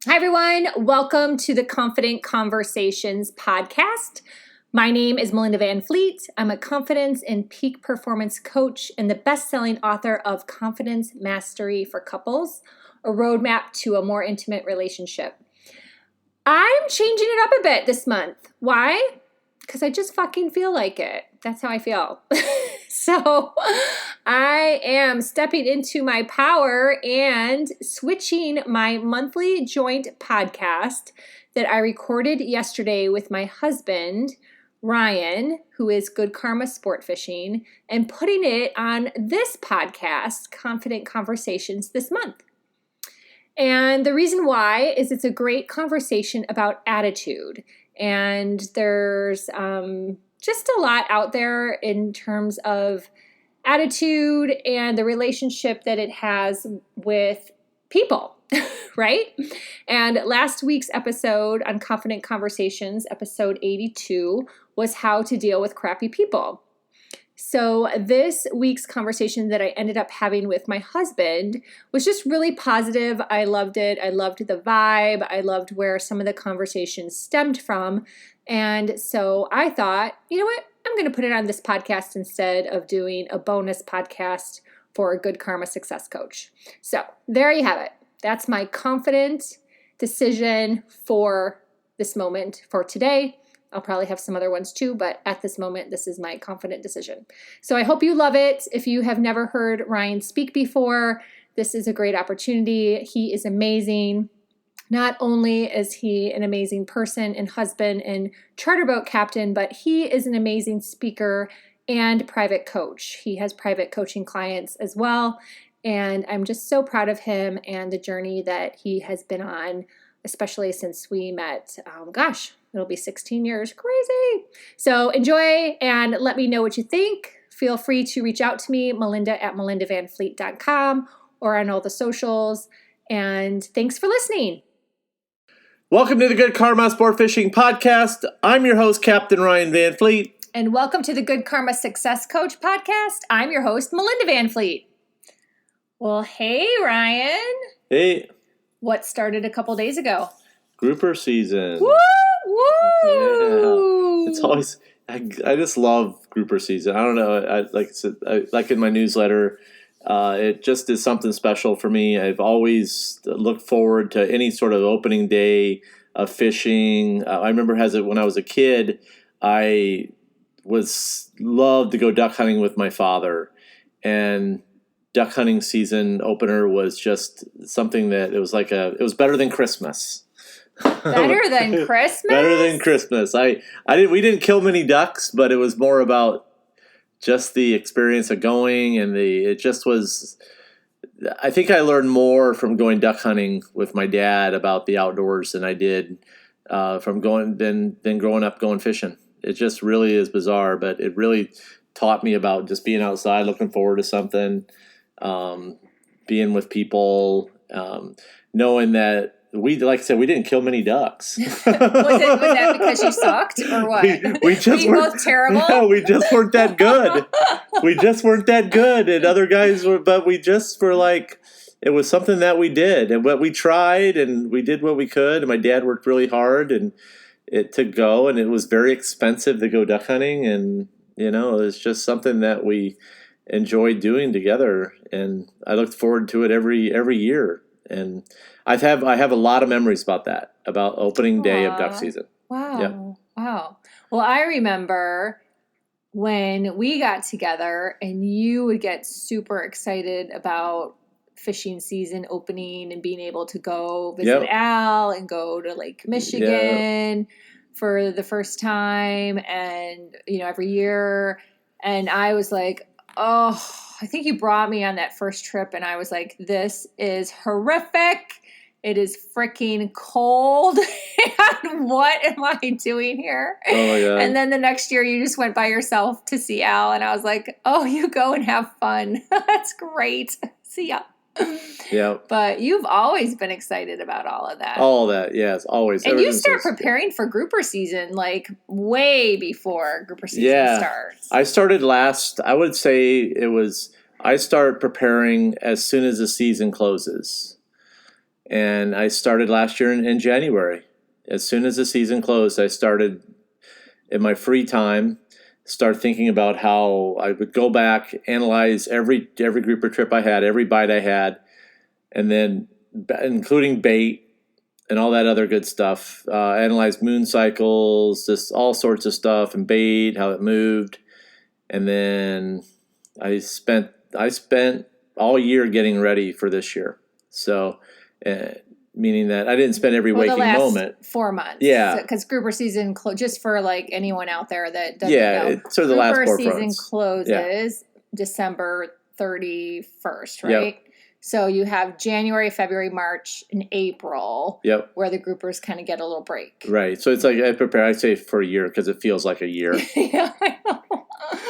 Hi, everyone. Welcome to the Confident Conversations podcast. My name is Melinda Van Fleet. I'm a confidence and peak performance coach and the best-selling author of Confidence Mastery for Couples, a roadmap to a more intimate relationship. I'm changing it up a bit this month. Why? Because I just fucking feel like it. That's how I feel. So I am stepping into my power and switching my monthly joint podcast that I recorded yesterday with my husband, Ryan, who is Good Karma Sport Fishing, and putting it on this podcast, Confident Conversations, this month. And the reason why is it's a great conversation about attitude. And there's just a lot out there in terms of attitude and the relationship that it has with people, right? And last week's episode on Confident Conversations, episode 82, was how to deal with crappy people. So this week's conversation that I ended up having with my husband was just really positive. I loved it. I loved the vibe. I loved where some of the conversation stemmed from. And so I thought, you know what? I'm going to put it on this podcast instead of doing a bonus podcast for a Good Karma Success Coach. So there you have it. That's my confident decision for this moment for today. I'll probably have some other ones too, but at this moment, this is my confident decision. So I hope you love it. If you have never heard Ryan speak before, this is a great opportunity. He is amazing. Not only is he an amazing person and husband and charter boat captain, but he is an amazing speaker and private coach. He has private coaching clients as well. And I'm just so proud of him and the journey that he has been on, especially since we met, it'll be 16 years. Crazy. So enjoy and let me know what you think. Feel free to reach out to me, melinda@melindavanfleet.com, or on all the socials. And thanks for listening. Welcome to the Good Karma Sport Fishing Podcast. I'm your host, Captain Ryan Van Fleet. And welcome to the Good Karma Success Coach Podcast. I'm your host, Melinda Van Fleet. Well, hey, Ryan. Hey. What started a couple days ago? Grouper season. Woo! Woo! Yeah. It's always, I just love grouper season. I don't know. Like in my newsletter, it just is something special for me. I've always looked forward to any sort of opening day of fishing. I remember when I was a kid, I loved to go duck hunting with my father, and duck hunting season opener was just something that it was better than Christmas. Better than Christmas? Better than Christmas. We didn't kill many ducks, but it was more about just the experience of going, and it just was. I think I learned more from going duck hunting with my dad about the outdoors than I did from growing up going fishing. It just really is bizarre, but it really taught me about just being outside, looking forward to something, being with people, knowing that like I said, we didn't kill many ducks. was that because you sucked or what? We just were both terrible? No, we just weren't that good. And other guys were, but we just were like, it was something that we did, and what we tried, and we did what we could. And my dad worked really hard, and to go, and it was very expensive to go duck hunting, and it was just something that we enjoyed doing together, and I looked forward to it every year. And I have a lot of memories about opening day of duck season. Wow. Yep. Wow. Well, I remember when we got together and you would get super excited about fishing season opening and being able to go visit Al and go to Lake Michigan for the first time, and every year. And I was like, oh, I think you brought me on that first trip, and I was like, this is horrific. It is freaking cold. And what am I doing here? Oh my God. And then the next year you just went by yourself to see Al, and I was like, oh, you go and have fun. That's great. See ya. Yeah. But you've always been excited about all of that. All of that, yes, always. And you start preparing for grouper season like way before grouper season starts. I started I start preparing as soon as the season closes. And I started last year in January. As soon as the season closed, I started in my free time, start thinking about how I would go back, analyze every grouper trip I had, every bite I had, and then including bait and all that other good stuff. Analyze moon cycles, just all sorts of stuff, and bait, how it moved. And then I spent all year getting ready for this year. So, meaning that I didn't spend every waking the last moment. 4 months. Yeah. Because grouper season, just for like anyone out there that doesn't know. It's sort of the last 4 months. Grouper season closes December 31st, right? Yep. So you have January, February, March, and April. Yep. Where the groupers kind of get a little break. Right. So it's like I say for a year because it feels like a year. Yeah, I know.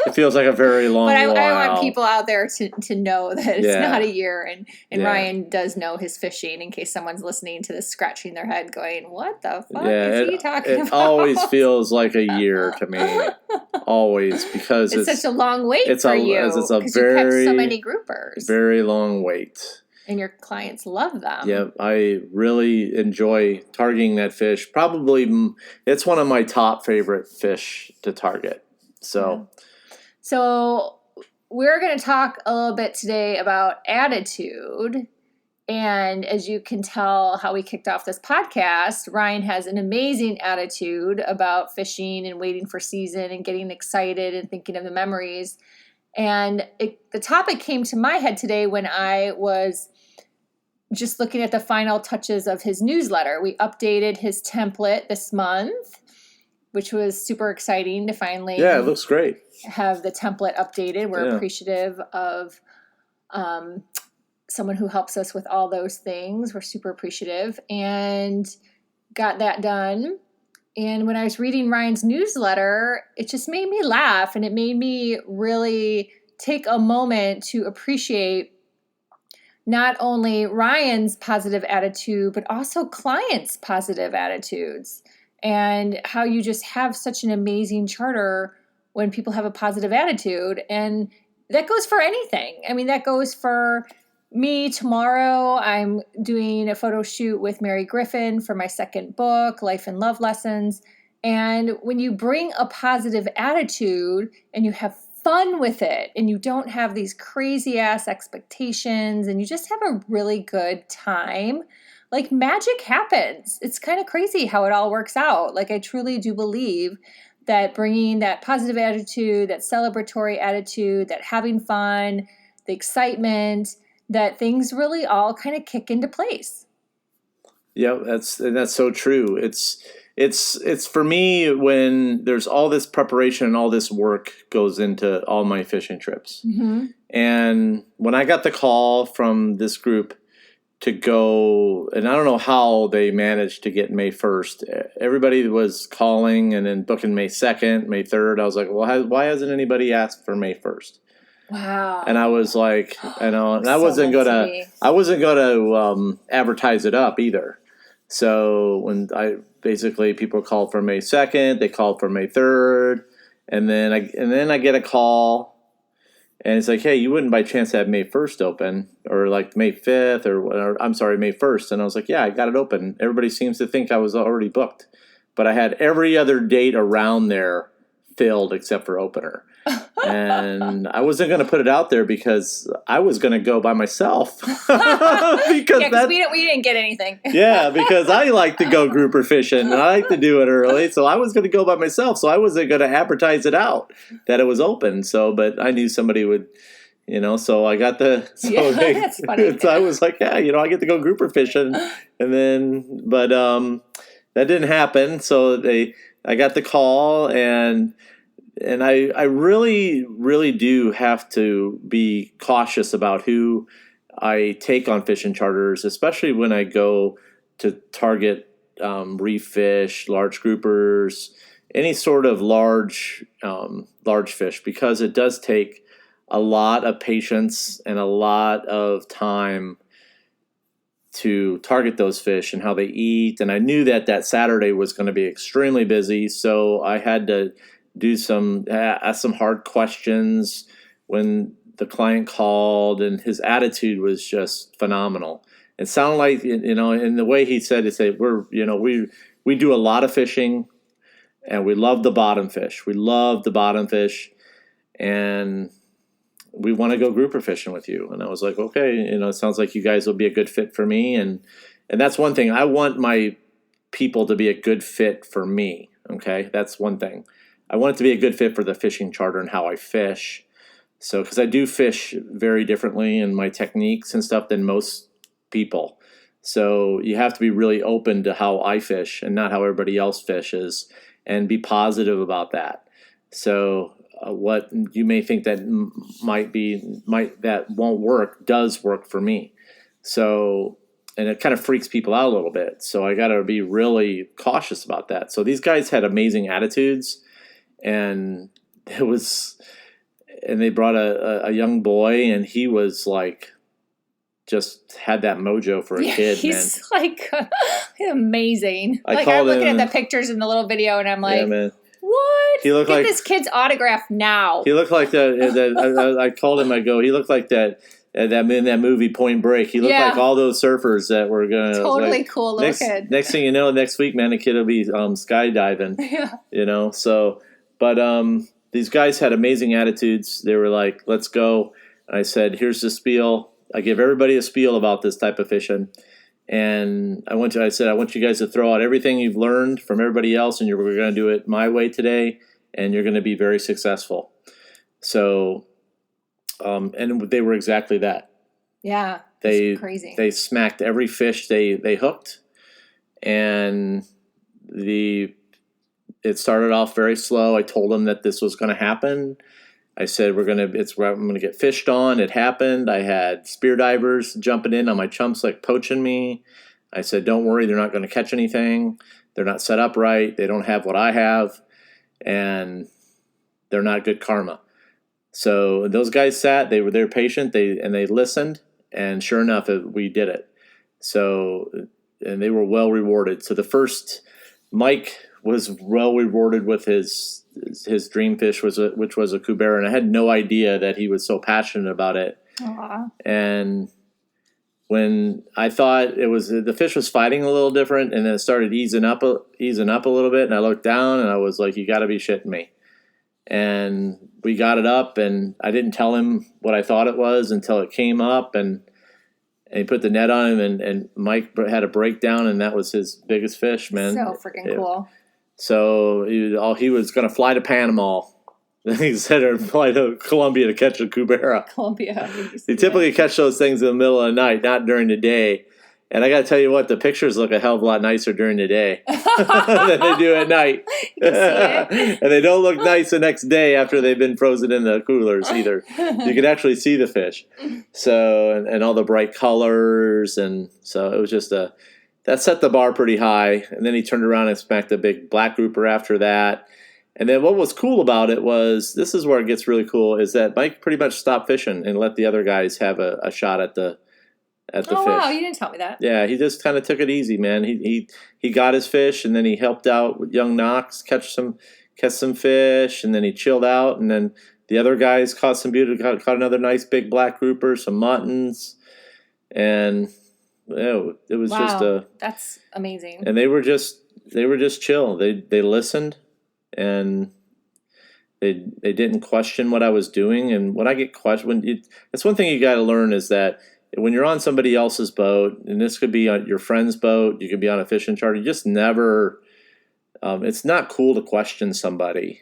It feels like a very long while. But I want people out there to know that it's not a year. And Yeah. Ryan does know his fishing, in case someone's listening to this scratching their head going, what the fuck Yeah, is he talking about? It always feels like a year to me. Always, because it's such a long wait for you. It's a because very, you catch so many groupers. very long wait. And your clients love them. Yeah, I really enjoy targeting that fish. Probably, it's one of my top favorite fish to target. So, So we're going to talk a little bit today about attitude. And as you can tell how we kicked off this podcast, Ryan has an amazing attitude about fishing and waiting for season and getting excited and thinking of the memories. And the topic came to my head today when I was just looking at the final touches of his newsletter. We updated his template this month, which was super exciting to finally it looks great. Have the template updated. We're appreciative of someone who helps us with all those things. We're super appreciative and got that done. And when I was reading Ryan's newsletter, it just made me laugh, and it made me really take a moment to appreciate not only Ryan's positive attitude, but also clients' positive attitudes, and how you just have such an amazing charter when people have a positive attitude. And that goes for anything. I mean, that goes for me. Tomorrow, I'm doing a photo shoot with Mary Griffin for my second book, Life and Love Lessons. And when you bring a positive attitude and you have fun with it, and you don't have these crazy ass expectations, and you just have a really good time, like magic happens. It's kind of crazy how it all works out. Like, I truly do believe that bringing that positive attitude, that celebratory attitude, that having fun, the excitement, that things really all kind of kick into place. Yeah, that's so true. It's for me, when there's all this preparation and all this work goes into all my fishing trips. Mm-hmm. And when I got the call from this group to go, and I don't know how they managed to get May 1st. Everybody was calling and then booking May 2nd, May 3rd. I was like, well, why hasn't anybody asked for May 1st? Wow. And I was like, and I wasn't gonna advertise it up either. So when people called for May 2nd, they called for May 3rd, and then I get a call, and it's like, hey, you wouldn't by chance have May 1st open, or like May 5th, or I'm sorry, May 1st. And I was like, yeah, I got it open. Everybody seems to think I was already booked, but I had every other date around there filled except for opener. And I wasn't going to put it out there because I was going to go by myself. Because we didn't get anything. Yeah, because I like to go grouper fishing and I like to do it early. So I was going to go by myself. So I wasn't going to advertise it out that it was open. So, but I knew somebody would, so I got that's funny. So I was like, yeah, I get to go grouper fishing. And then, but that didn't happen. So I got the call, and I really, really do have to be cautious about who I take on fishing charters, especially when I go to target reef fish, large groupers, any sort of large fish, because it does take a lot of patience and a lot of time to target those fish and how they eat. And I knew that Saturday was going to be extremely busy, so I had to ask some hard questions when the client called, and his attitude was just phenomenal. It sounded like, in the way he said it, we do a lot of fishing, and we love the bottom fish. We love the bottom fish, and we want to go grouper fishing with you. And I was like, okay, it sounds like you guys will be a good fit for me. And that's one thing. I want my people to be a good fit for me. Okay. That's one thing. I want it to be a good fit for the fishing charter and how I fish. So, because I do fish very differently in my techniques and stuff than most people. So you have to be really open to how I fish and not how everybody else fishes, and be positive about that. So what you may think that that won't work does work for me. So, and it kind of freaks people out a little bit. So I got to be really cautious about that. So these guys had amazing attitudes, and they brought a young boy, and he was like, just had that mojo for a kid. He's like amazing. I'm called looking him, at the pictures in the little video, and I'm like, yeah, man. What? He looked Get like this kid's autograph now. He looked like that. I called him. I go, he looked like that in that movie Point Break. He looked like all those surfers that were going to totally cool little kid. Next thing you know, next week, man, the kid will be skydiving. Yeah. So, but these guys had amazing attitudes. They were like, let's go. And I said, here's the spiel. I give everybody a spiel about this type of fishing. And I said, I want you guys to throw out everything you've learned from everybody else, and we're going to do it my way today, and you're going to be very successful. So, and they were exactly that. Yeah, crazy. They smacked every fish they hooked, and it started off very slow. I told them that this was going to happen. I said, I'm going to get fished on. It happened. I had spear divers jumping in on my chumps, like poaching me. I said, don't worry. They're not going to catch anything. They're not set up right. They don't have what I have, and they're not good karma. So those guys they're patient. They listened, and sure enough, we did it. So, and they were well rewarded. So the first, Mike was well rewarded with his dream fish, which was a cubera, and I had no idea that he was so passionate about it. Aww. And when I thought the fish was fighting a little different, and then it started easing up a little bit, and I looked down, and I was like, you got to be shitting me. And we got it up, and I didn't tell him what I thought it was until it came up, and he put the net on him, and Mike had a breakdown, and that was his biggest fish, man. So freaking cool. So he was going to fly to Panama. Then he said, or fly to Colombia to catch a cubera. Colombia. You typically catch those things in the middle of the night, not during the day. And I got to tell you what, the pictures look a hell of a lot nicer during the day than they do at night. And they don't look nice the next day after they've been frozen in the coolers either. You can actually see the fish. So, and all the bright colors. And so it was just that set the bar pretty high. And then he turned around and smacked a big black grouper after that. And then what was cool about it was, this is where it gets really cool, is that Mike pretty much stopped fishing and let the other guys have a shot at the fish. Wow, you didn't tell me that. Yeah, he just kind of took it easy, man. He got his fish, and then he helped out with young Knox catch some fish, and then he chilled out, and then the other guys caught another nice big black grouper, some muttons, and it was that's amazing. And they were just chill. They listened, and they didn't question what I was doing. And when I get questioned, that's one thing you got to learn, is that when you're on somebody else's boat, and this could be on your friend's boat, you could be on a fishing charter, you just never. It's not cool to question somebody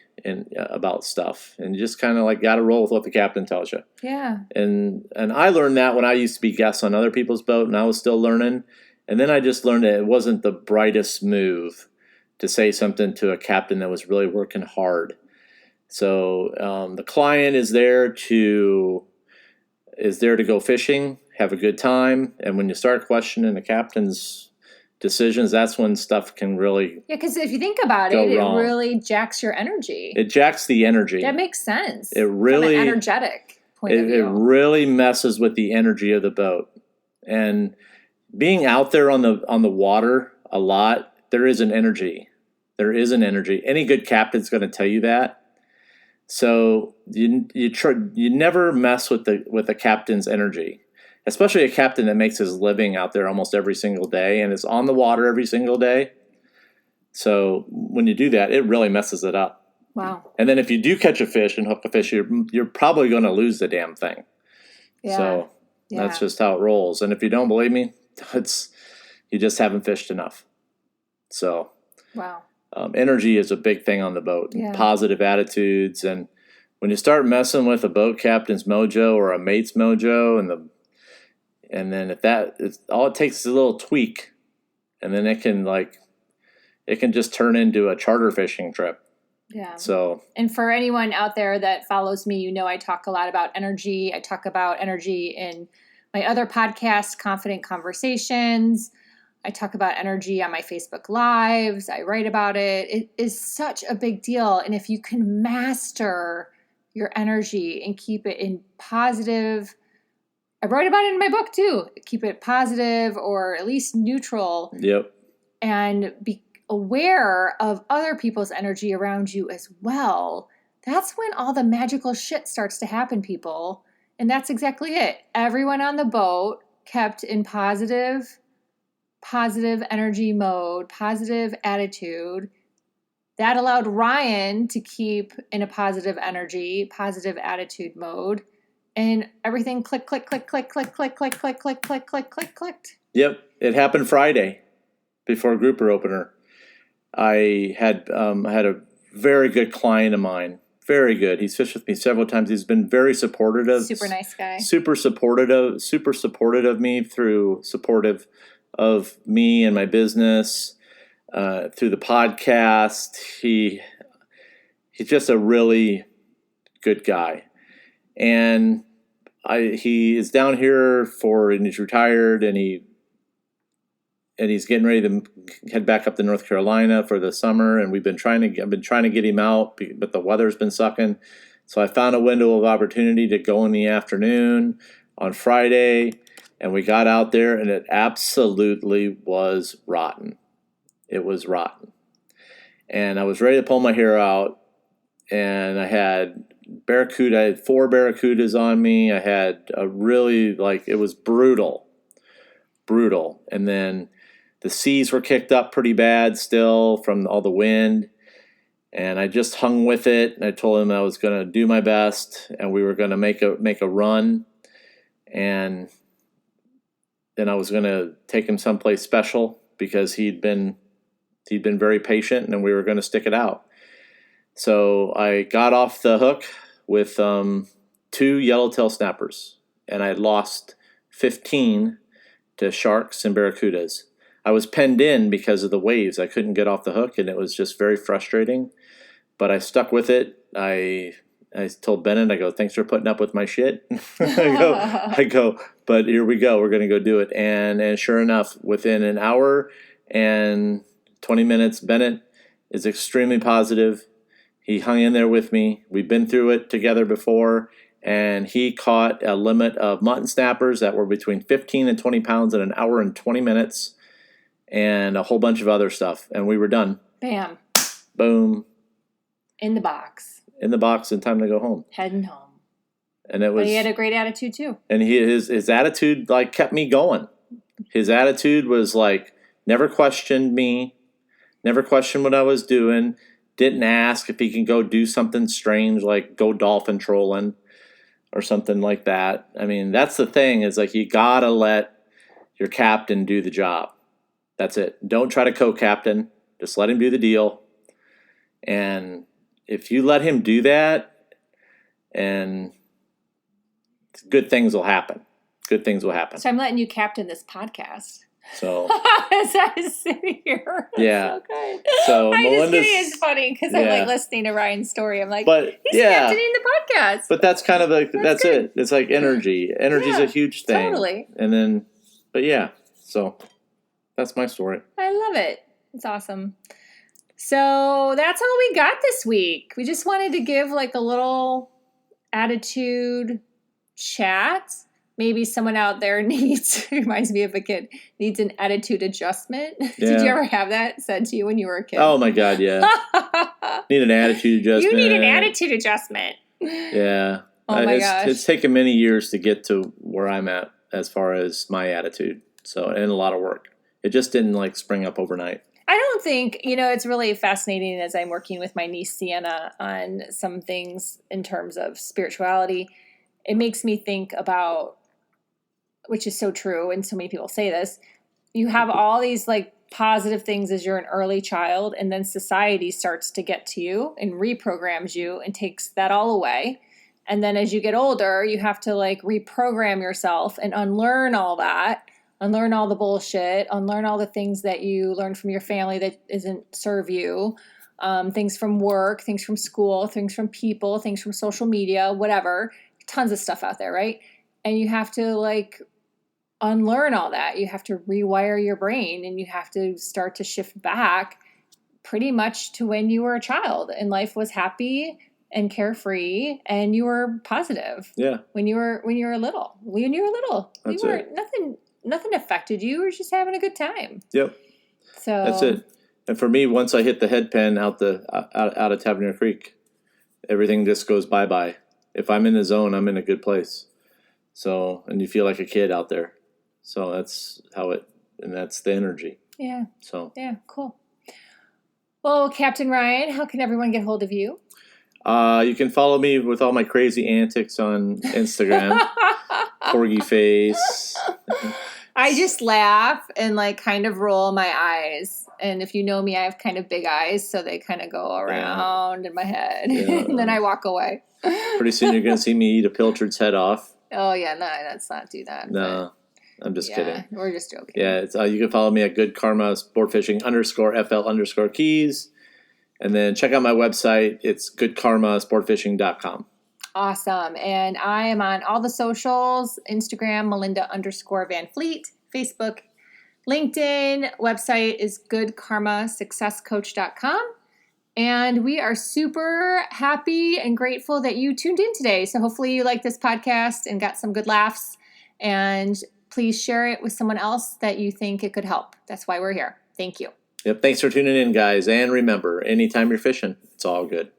about stuff, and you just kind of like got to roll with what the captain tells you. Yeah. And I learned that when I used to be guests on other people's boat, and I was still learning. And then I just learned that it wasn't the brightest move to say something to a captain that was really working hard. So the client is there to go fishing, have a good time, and when you start questioning the captain's decisions, that's when stuff can really because if you think about it, it really jacks your energy. It jacks the energy. That makes sense. It really from an energetic point of view. It really messes with the energy of the boat. And being out there on the water a lot, there is an energy. There is an energy. Any good captain's going to tell you that. So you never mess with the captain's energy. especially a captain that makes his living out there almost every single day and is on the water every single day. So when you do that, it really messes it up. Wow. And then if you do catch a fish and hook a fish, you're probably going to lose the damn thing. Yeah. So that's just how it rolls. And if you don't believe me, you just haven't fished enough. So wow. Energy is a big thing on the boat. Yeah. Positive attitudes. And when you start messing with a boat captain's mojo or a mate's mojo, and then it's all it takes is a little tweak, and then it can just turn into a charter fishing trip. Yeah. So, and for anyone out there that follows me, I talk a lot about energy. I talk about energy in my other podcast, Confident Conversations. I talk about energy on my Facebook Lives. I write about it. It is such a big deal. And if you can master your energy and keep it in positive, I write about it in my book too. Keep it positive or at least neutral. Yep. And be aware of other people's energy around you as well. That's when all the magical shit starts to happen, people. And that's exactly it. Everyone on the boat kept in positive energy mode, positive attitude. That allowed Ryan to keep in a positive energy, positive attitude mode. And everything click, click, click, click, click, click, click, click, click, click, click, click, clicked. Yep. It happened Friday before grouper opener. I had a very good client of mine. Very good. He's fished with me several times. He's been very supportive. Super nice guy. Super supportive of me, through supportive of me and my business, through the podcast. He's just a really good guy. And he is down here and he's retired, and he's getting ready to head back up to North Carolina for the summer. And I've been trying to get him out, but the weather's been sucking. So I found a window of opportunity to go in the afternoon on Friday, and we got out there, and it absolutely was rotten. It was rotten. And I was ready to pull my hair out, and I had barracuda. I had 4 barracudas on me. I had it was brutal. And then the seas were kicked up pretty bad still from all the wind. And I just hung with it. And I told him I was going to do my best, and we were going to make a run. And then I was going to take him someplace special, because he'd been very patient, and we were going to stick it out. So I got off the hook with 2 yellowtail snappers, and I had lost 15 to sharks and barracudas. I was penned in because of the waves. I couldn't get off the hook, and it was just very frustrating. But I stuck with it. I told Bennett, I go, thanks for putting up with my shit. I go, but here we go. We're going to go do it. And sure enough, within an hour and 20 minutes, Bennett is extremely positive. He hung in there with me. We've been through it together before. And he caught a limit of mutton snappers that were between 15 and 20 pounds in an hour and 20 minutes. And a whole bunch of other stuff. And we were done. Bam. Boom. In the box. In the box, and time to go home. Heading home. And it was. But he had a great attitude too. And his attitude kept me going. His attitude was never questioned me, never questioned what I was doing. Didn't ask if he can go do something strange, like go dolphin trolling or something like that. I mean, that's the thing, is you gotta let your captain do the job. That's it. Don't try to co-captain. Just let him do the deal. And if you let him do that, and good things will happen. Good things will happen. So I'm letting you captain this podcast. So as I sit here. Yeah. So good. So I'm just Melinda's, kidding. It's funny because I'm listening to Ryan's story. I'm like, but he's captaining the podcast. But that's kind of that's it. It's like energy. Energy's a huge thing. Totally. And then, but yeah. So that's my story. I love it. It's awesome. So that's all we got this week. We just wanted to give a little attitude chat. Maybe someone out there reminds me of a kid, needs an attitude adjustment. Yeah. Did you ever have that said to you when you were a kid? Oh my God, yeah. Need an attitude adjustment. You need an attitude adjustment. Yeah. Oh my gosh. It's taken many years to get to where I'm at as far as my attitude. So, and a lot of work. It just didn't like spring up overnight. I don't think, it's really fascinating as I'm working with my niece Sienna on some things in terms of spirituality. It makes me think about, which is so true, and so many people say this, you have all these like positive things as you're an early child, and then society starts to get to you and reprograms you and takes that all away. And then as you get older, you have to like reprogram yourself and unlearn all that, unlearn all the bullshit, unlearn all the things that you learned from your family that isn't serve you, things from work, things from school, things from people, things from social media, whatever, tons of stuff out there, right? And you have to like unlearn all that. You have to rewire your brain, and you have to start to shift back pretty much to when you were a child and life was happy and carefree and you were positive. Yeah. When you were little. That's you were it. nothing affected you. You were just having a good time. Yep. So that's it. And for me, once I hit the head pen out of Tavernier Creek, everything just goes bye-bye. If I'm in the zone, I'm in a good place. So, and you feel like a kid out there. So that's and that's the energy. Yeah. So. Yeah, cool. Well, Captain Ryan, how can everyone get hold of you? You can follow me with all my crazy antics on Instagram. Corgi face. I just laugh and like kind of roll my eyes. And if you know me, I have kind of big eyes, so they kind of go around in my head. Yeah. And then I walk away. Pretty soon you're going to see me eat a pilchard's head off. Oh, yeah. No, let's not do that. No, I'm just kidding. We're just joking. Yeah, it's, you can follow me at Good Karma Sportfishing _FL_keys. And then check out my website. It's goodkarmasportfishing.com. Awesome. And I am on all the socials, Instagram, melinda_VanFleet, Facebook, LinkedIn. Website is goodkarmasuccesscoach.com. And we are super happy and grateful that you tuned in today. So hopefully you like this podcast and got some good laughs. And please share it with someone else that you think it could help. That's why we're here. Thank you. Yep. Thanks for tuning in, guys. And remember, anytime you're fishing, it's all good.